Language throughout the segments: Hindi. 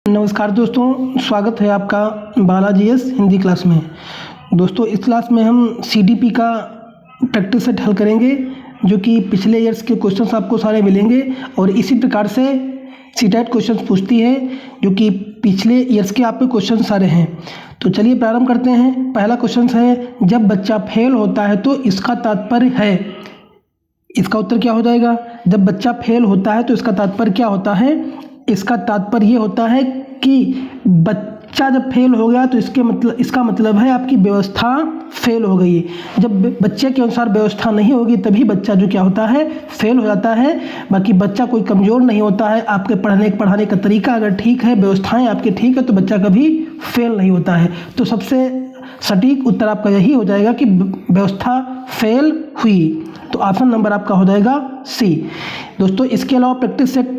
नमस्कार दोस्तों, स्वागत है आपका बालाजी एस हिंदी क्लास में। दोस्तों इस क्लास में हम सीडीपी का प्रैक्टिस सेट हल करेंगे, जो कि पिछले ईयर्स के क्वेश्चंस आपको सारे मिलेंगे और इसी प्रकार से सीटेट क्वेश्चंस पूछती है, जो कि पिछले ईयर्स के आपके क्वेश्चन सारे हैं। तो चलिए प्रारंभ करते हैं। पहला क्वेश्चन है, जब बच्चा फेल होता है तो इसका तात्पर्य है। इसका उत्तर क्या हो जाएगा? जब बच्चा फेल होता है तो इसका तात्पर्य क्या होता है? इसका तात्पर्य ये होता है कि बच्चा जब फेल हो गया तो इसका मतलब है आपकी व्यवस्था फेल हो गई। जब बच्चे के अनुसार व्यवस्था नहीं होगी तभी बच्चा जो क्या होता है, फेल हो जाता है। बाकी बच्चा कोई कमज़ोर नहीं होता है। आपके पढ़ाने का तरीका अगर ठीक है, व्यवस्थाएं आपके ठीक है, तो बच्चा कभी फेल नहीं होता है। तो सबसे सटीक उत्तर आपका यही हो जाएगा कि व्यवस्था फेल हुई। तो ऑप्शन नंबर आपका हो जाएगा सी। दोस्तों इसके अलावा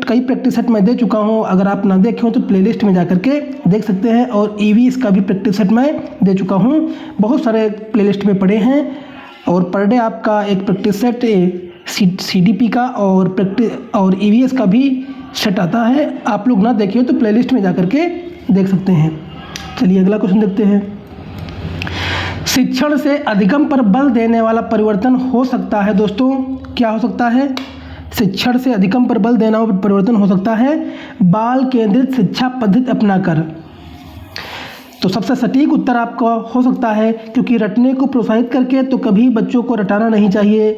कई प्रैक्टिस सेट मैं दे चुका हूं। अगर आप ना देखे हो तो प्लेलिस्ट में जाकर के देख सकते हैं। और ईवीएस का भी प्रैक्टिस सेट मैं दे चुका हूं, बहुत सारे प्लेलिस्ट में पड़े हैं। और पर डे आपका एक प्रैक्टिस सेट सीडीपी का और ईवीएस का भी सेट आता है। आप लोग ना देखे हो तो प्लेलिस्ट में जाकर के देख सकते हैं। चलिए अगला क्वेश्चन देखते हैं। शिक्षण से अधिगम पर बल देने वाला परिवर्तन हो सकता है। दोस्तों क्या हो सकता है? शिक्षण से अधिगम पर बल देना परिवर्तन हो सकता है बाल केंद्रित शिक्षा पद्धति अपनाकर। तो सबसे सटीक उत्तर आपका हो सकता है, क्योंकि रटने को प्रोत्साहित करके तो कभी बच्चों को रटाना नहीं चाहिए।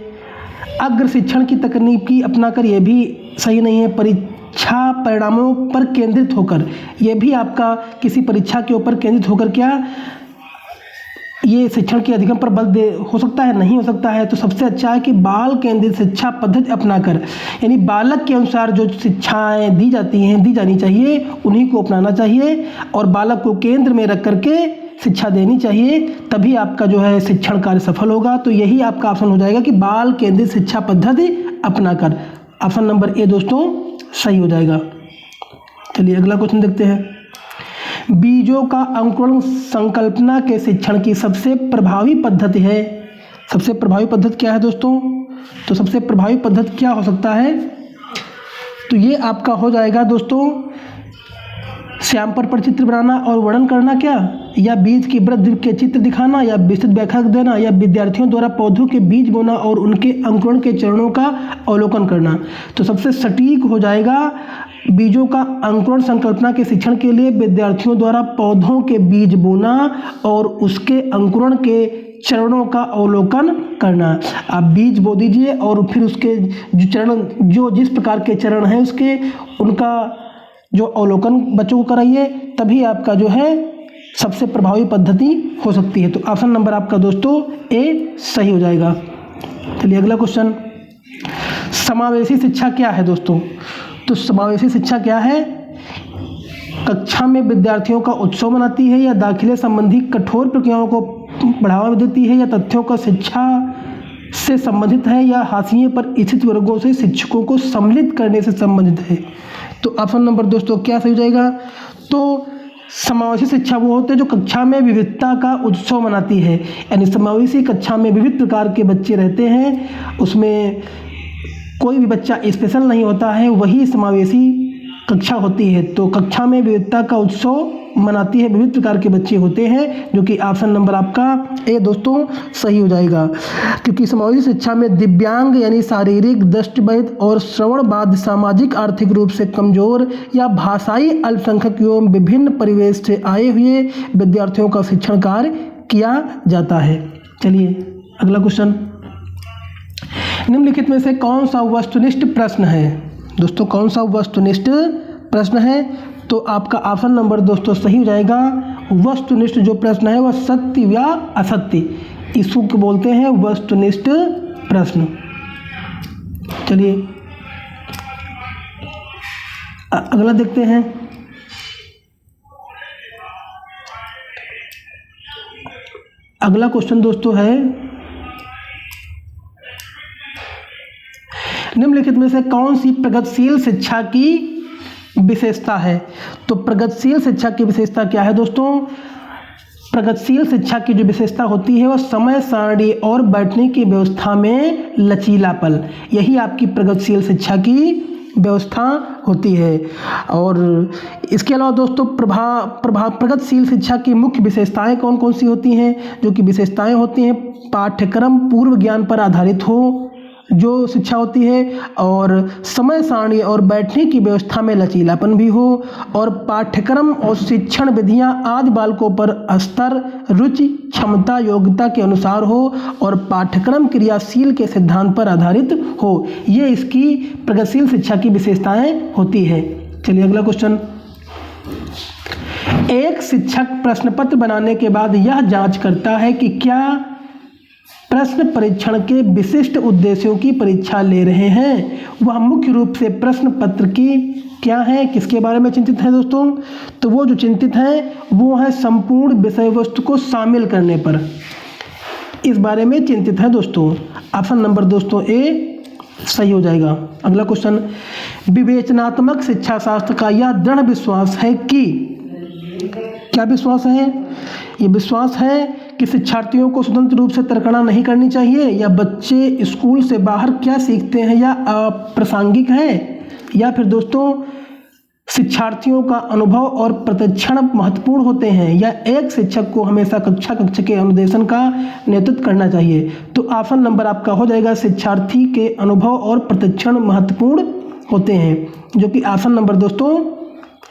अग्र शिक्षण की तकनीकी अपनाकर यह भी सही नहीं है। परीक्षा परिणामों पर केंद्रित होकर, यह भी आपका किसी परीक्षा के ऊपर केंद्रित होकर क्या ये शिक्षण के अधिगम पर बल हो सकता है? नहीं हो सकता है। तो सबसे अच्छा है कि बाल केंद्रित शिक्षा पद्धति अपनाकर, यानी बालक के अनुसार जो शिक्षाएं दी जानी चाहिए उन्हीं को अपनाना चाहिए और बालक को केंद्र में रख करके शिक्षा देनी चाहिए, तभी आपका जो है शिक्षण कार्य सफल होगा। तो यही आपका ऑप्शन हो जाएगा कि बाल केंद्रित शिक्षा पद्धति अपनाकर। ऑप्शन नंबर ए दोस्तों सही हो जाएगा। चलिए अगला क्वेश्चन देखते हैं। बीजों का अंकुरण संकल्पना के शिक्षण की सबसे प्रभावी पद्धति है। सबसे प्रभावी पद्धति क्या है दोस्तों? तो सबसे प्रभावी पद्धति क्या हो सकता है? तो ये आपका हो जाएगा दोस्तों श्याम पर चित्र बनाना और वर्णन करना, क्या या बीज की वृद्धि के चित्र दिखाना, या विस्तृत व्याख्या देना, या विद्यार्थियों द्वारा पौधों के बीज बोना और उनके अंकुरण के चरणों का अवलोकन करना। तो सबसे सटीक हो जाएगा बीजों का अंकुरण संकल्पना के शिक्षण के लिए विद्यार्थियों द्वारा पौधों के बीज बोना और उसके अंकुरण के चरणों का अवलोकन करना। आप बीज बो दीजिए और फिर उसके जो चरण, जिस प्रकार के चरण हैं उसके उनका जो अवलोकन बच्चों को कराइए, तभी आपका जो है सबसे प्रभावी पद्धति हो सकती है। तो ऑप्शन नंबर आपका दोस्तों ए सही हो जाएगा। चलिए अगला क्वेश्चन। समावेशी शिक्षा क्या है दोस्तों? तो समावेशी शिक्षा क्या है? कक्षा में विद्यार्थियों का उत्सव मनाती है, या दाखिले संबंधी कठोर प्रक्रियाओं को बढ़ावा देती है, या तथ्यों का शिक्षा से संबंधित है, या हाशिए पर स्थित वर्गों से शिक्षकों को सम्मिलित करने से संबंधित है। तो ऑप्शन नंबर दोस्तों क्या सही हो जाएगा? तो समावेशी शिक्षा वो होते हैं जो कक्षा में विविधता का उत्सव मनाती है, यानी समावेशी कक्षा में विविध प्रकार के बच्चे रहते हैं, उसमें कोई भी बच्चा स्पेशल नहीं होता है, वही समावेशी कक्षा होती है। तो कक्षा में विविधता का उत्सव मनाती है, विविध प्रकार के बच्चे होते हैं, जो कि ऑप्शन नंबर आपका ए दोस्तों सही हो जाएगा। क्योंकि समावेशी शिक्षा में दिव्यांग यानी शारीरिक, दृष्टिबाधित और श्रवणबाधित, सामाजिक आर्थिक रूप से कमजोर या भाषाई अल्पसंख्यक एवं विभिन्न परिवेश से आए हुए विद्यार्थियों का शिक्षण कार्य किया जाता है। चलिए अगला क्वेश्चन। निम्नलिखित में से कौन सा वस्तुनिष्ठ प्रश्न है? दोस्तों कौन सा वस्तुनिष्ठ प्रश्न है? तो आपका ऑप्शन नंबर दोस्तों सही हो जाएगा। वस्तुनिष्ठ जो प्रश्न है वह सत्य या असत्य, इसको बोलते हैं वस्तुनिष्ठ प्रश्न। चलिए अगला देखते हैं। अगला क्वेश्चन दोस्तों है, निम्नलिखित में से कौन सी प्रगतिशील शिक्षा की विशेषता है? तो प्रगतिशील शिक्षा की विशेषता क्या है दोस्तों? प्रगतिशील शिक्षा की जो विशेषता होती है वह समय सारणी और बैठने की व्यवस्था में लचीलापन, यही आपकी प्रगतिशील शिक्षा की व्यवस्था होती है। और इसके अलावा दोस्तों प्रगतिशील शिक्षा की मुख्य विशेषताएं कौन कौन सी होती हैं? जो कि विशेषताएं होती हैं, पाठ्यक्रम पूर्व ज्ञान पर आधारित हो जो शिक्षा होती है, और समय सारणी और बैठने की व्यवस्था में लचीलापन भी हो, और पाठ्यक्रम और शिक्षण विधियां आदि बालकों पर स्तर, रुचि, क्षमता, योग्यता के अनुसार हो, और पाठ्यक्रम क्रियाशील के सिद्धांत पर आधारित हो। ये इसकी प्रगतिशील शिक्षा की विशेषताएं होती है। चलिए अगला क्वेश्चन। एक शिक्षक प्रश्न पत्र बनाने के बाद यह जांच करता है कि क्या प्रश्न परीक्षण के विशिष्ट उद्देश्यों की परीक्षा ले रहे हैं। वह मुख्य रूप से प्रश्न पत्र की क्या है, किसके बारे में चिंतित है दोस्तों? तो वो जो चिंतित है वो है संपूर्ण विषय वस्तु को शामिल करने पर, इस बारे में चिंतित है दोस्तों। ऑप्शन नंबर दोस्तों ए सही हो जाएगा। अगला क्वेश्चन। विवेचनात्मक शिक्षा शास्त्र का यह दृढ़ विश्वास है कि, क्या विश्वास है? ये विश्वास है कि शिक्षार्थियों को स्वतंत्र रूप से तर्कना नहीं करनी चाहिए, या बच्चे स्कूल से बाहर क्या सीखते हैं या अप्रासंगिक है, या फिर दोस्तों शिक्षार्थियों का अनुभव और प्रशिक्षण महत्वपूर्ण होते हैं, या एक शिक्षक को हमेशा कक्षा के अनुदेशन का नेतृत्व करना चाहिए। तो ऑप्शन नंबर आपका हो जाएगा शिक्षार्थी के अनुभव और प्रशिक्षण महत्वपूर्ण होते हैं, जो कि ऑप्शन नंबर दोस्तों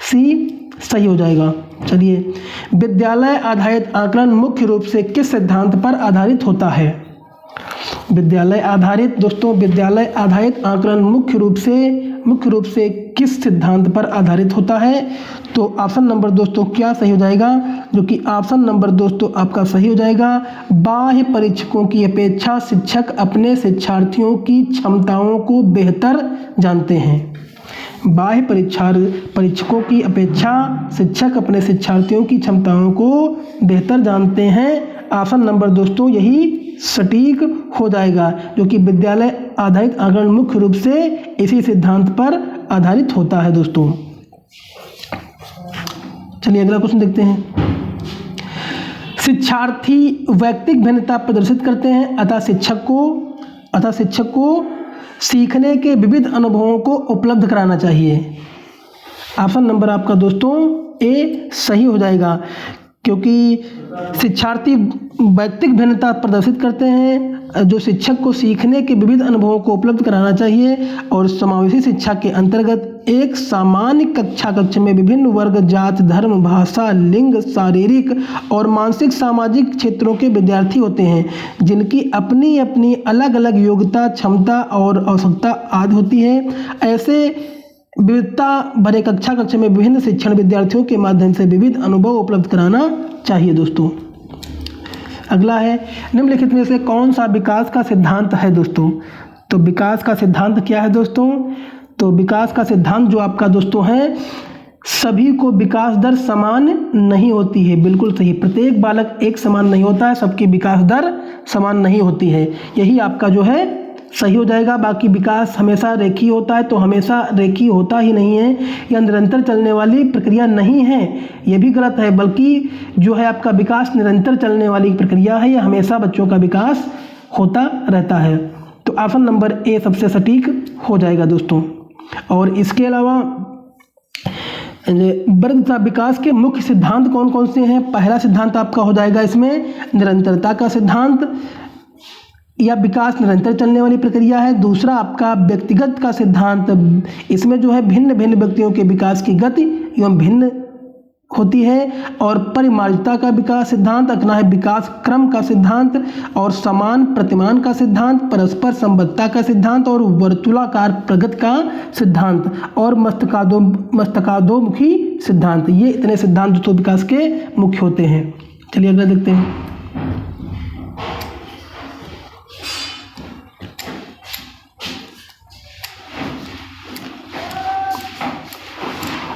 सी सही हो जाएगा। चलिए, विद्यालय आधारित आकलन मुख्य रूप से किस सिद्धांत पर आधारित होता है? विद्यालय आधारित आकलन मुख्य रूप से किस सिद्धांत पर आधारित होता है? तो ऑप्शन नंबर दोस्तों क्या सही हो जाएगा? जो कि ऑप्शन नंबर दोस्तों आपका सही हो जाएगा। बाह्य परीक्षकों की अपेक्षा शिक्षक अपने शिक्षार्थियों की क्षमताओं को बेहतर जानते हैं। बाह्य परीक्षकों की अपेक्षा शिक्षक अपने शिक्षार्थियों की क्षमताओं को बेहतर जानते हैं। ऑप्शन नंबर दोस्तों यही सटीक हो जाएगा, जो कि विद्यालय आधारित आकलन मुख्य रूप से इसी सिद्धांत पर आधारित होता है दोस्तों। चलिए अगला क्वेश्चन देखते हैं। शिक्षार्थी वैयक्तिक भिन्नता प्रदर्शित करते हैं, अतः शिक्षक को सीखने के विविध अनुभवों को उपलब्ध कराना चाहिए। ऑप्शन नंबर आपका दोस्तों ए सही हो जाएगा, क्योंकि शिक्षार्थी वैयक्तिक भिन्नता प्रदर्शित करते हैं, जो शिक्षक को सीखने के विविध अनुभवों को उपलब्ध कराना चाहिए। और समावेशी शिक्षा के अंतर्गत एक सामान्य कक्ष में विभिन्न वर्ग, जात, धर्म, भाषा, लिंग, शारीरिक और मानसिक सामाजिक क्षेत्रों के विद्यार्थी होते हैं, जिनकी अपनी अपनी अलग अलग योग्यता, क्षमता और आवश्यकता आदि होती है। ऐसे विविधता भरे कक्ष में विभिन्न शिक्षण विद्यार्थियों के माध्यम से विविध अनुभव उपलब्ध कराना चाहिए दोस्तों। अगला है, निम्नलिखित में से कौन सा विकास का सिद्धांत है दोस्तों? तो विकास का सिद्धांत क्या है दोस्तों? तो विकास का सिद्धांत जो आपका दोस्तों है, सभी को विकास दर समान नहीं होती है। बिल्कुल सही, प्रत्येक बालक एक समान नहीं होता है, सबकी विकास दर समान नहीं होती है। यही आपका जो है सही हो जाएगा। बाकी विकास हमेशा रेखीय होता है, तो हमेशा रेखीय होता ही नहीं है, यह निरंतर चलने वाली प्रक्रिया नहीं है, ये भी गलत है। बल्कि जो है आपका विकास निरंतर चलने वाली प्रक्रिया है, यह हमेशा बच्चों का विकास होता रहता है। तो ऑप्शन नंबर ए सबसे सटीक हो जाएगा दोस्तों। और इसके अलावा वर्ग तथा विकास के मुख्य सिद्धांत कौन कौन से हैं? पहला सिद्धांत आपका हो जाएगा इसमें निरंतरता का सिद्धांत, या विकास निरंतर चलने वाली प्रक्रिया है। दूसरा आपका व्यक्तिगत का सिद्धांत, इसमें जो है भिन्न भिन्न व्यक्तियों के विकास की गति एवं भिन्न होती है। और परिमार्जिता का विकास सिद्धांत, अगला है विकास क्रम का सिद्धांत, और समान प्रतिमान का सिद्धांत, परस्पर संबद्धता का सिद्धांत, और वर्तुलाकार प्रगति का सिद्धांत, और मस्तकाधोमुखी सिद्धांत। ये इतने सिद्धांत जो विकास के मुख्य होते हैं। चलिए अगला देखते हैं।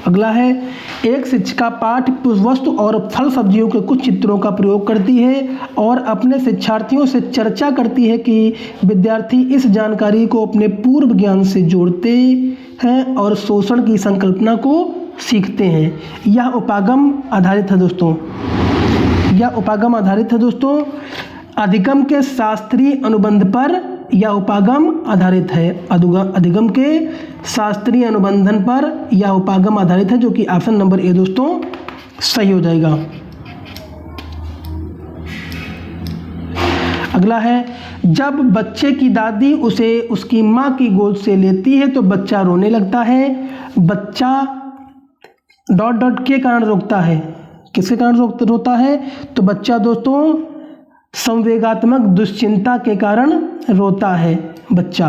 अगला है, एक शिक्षिका पाठ्य वस्तु और फल सब्जियों के कुछ चित्रों का प्रयोग करती है और अपने शिक्षार्थियों से चर्चा करती है कि विद्यार्थी इस जानकारी को अपने पूर्व ज्ञान से जोड़ते हैं और शोषण की संकल्पना को सीखते हैं। यह उपागम आधारित है दोस्तों। अधिगम के शास्त्रीय अनुबंध पर या उपागम आधारित है? अधिगम के शास्त्रीय अनुबंधन पर या उपागम आधारित है, जो कि ऑप्शन नंबर ए दोस्तों सही हो जाएगा। अगला है, जब बच्चे की दादी उसे उसकी माँ की गोद से लेती है तो बच्चा रोने लगता है। बच्चा डॉट डॉट के कारण रोता है, किसके कारण रोता है? तो बच्चा दोस्तों संवेगात्मक दुश्चिंता के कारण रोता है बच्चा।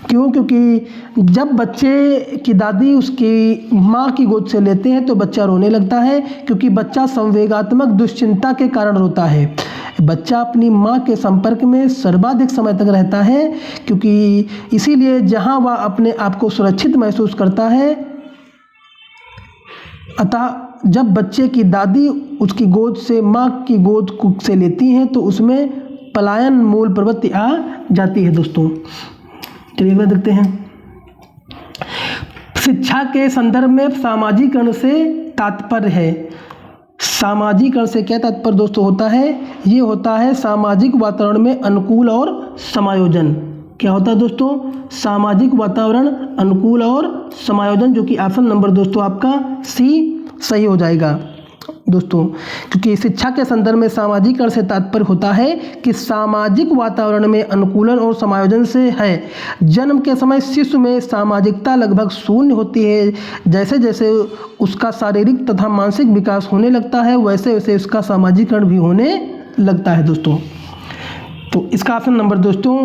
क्यों? क्योंकि जब बच्चे की दादी उसकी माँ की गोद से लेते हैं तो बच्चा रोने लगता है, क्योंकि बच्चा संवेगात्मक दुश्चिंता के कारण रोता है। बच्चा अपनी माँ के संपर्क में सर्वाधिक समय तक रहता है, क्योंकि इसीलिए जहाँ वह अपने आप को सुरक्षित महसूस करता है, अतः जब बच्चे की दादी उसकी गोद से माँ की गोद से लेती हैं तो उसमें पलायन मूल प्रवृत्ति आ जाती है दोस्तों। चलिए अगला देखते हैं। शिक्षा के संदर्भ में सामाजिकरण से तात्पर्य है। सामाजिकरण से क्या तात्पर्य दोस्तों होता है? ये होता है सामाजिक वातावरण में अनुकूल और समायोजन। क्या होता है दोस्तों? सामाजिक वातावरण अनुकूल और समायोजन, जो कि ऑप्शन नंबर दोस्तों आपका सी सही हो जाएगा दोस्तों। क्योंकि शिक्षा के संदर्भ में सामाजिकरण से तात्पर्य होता है कि सामाजिक वातावरण में अनुकूलन और समायोजन से है। जन्म के समय शिशु में सामाजिकता लगभग शून्य होती है। जैसे जैसे उसका शारीरिक तथा मानसिक विकास होने लगता है वैसे वैसे उसका सामाजिकरण भी होने लगता है दोस्तों। तो इसका ऑप्शन नंबर दोस्तों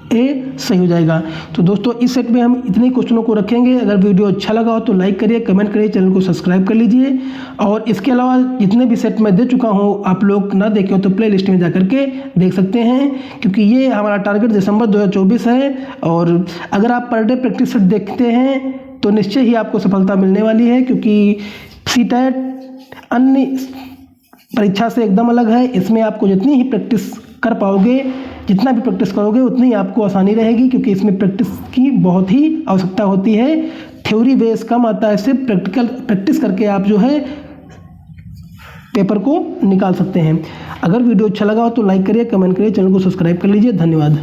ए सही हो जाएगा। तो दोस्तों इस सेट में हम इतने क्वेश्चनों को रखेंगे। अगर वीडियो अच्छा लगा हो तो लाइक करिए, कमेंट करिए, चैनल को सब्सक्राइब कर लीजिए। और इसके अलावा जितने भी सेट मैं दे चुका हूँ आप लोग ना देखें हो तो प्ले लिस्ट में जा करके देख सकते हैं, क्योंकि ये हमारा टारगेट दिसंबर 2024 है। और अगर आप पर डे प्रैक्टिस सेट देखते हैं तो निश्चय ही आपको सफलता मिलने वाली है, क्योंकि सीटेट अन्य परीक्षा से एकदम अलग है। इसमें आपको जितनी ही प्रैक्टिस कर पाओगे, जितना भी प्रैक्टिस करोगे उतनी आपको आसानी रहेगी, क्योंकि इसमें प्रैक्टिस की बहुत ही आवश्यकता होती है। थ्योरी बेस कम आता है, सिर्फ प्रैक्टिस करके आप जो है पेपर को निकाल सकते हैं। अगर वीडियो अच्छा लगा हो तो लाइक करिए, कमेंट करिए, चैनल को सब्सक्राइब कर लीजिए। धन्यवाद।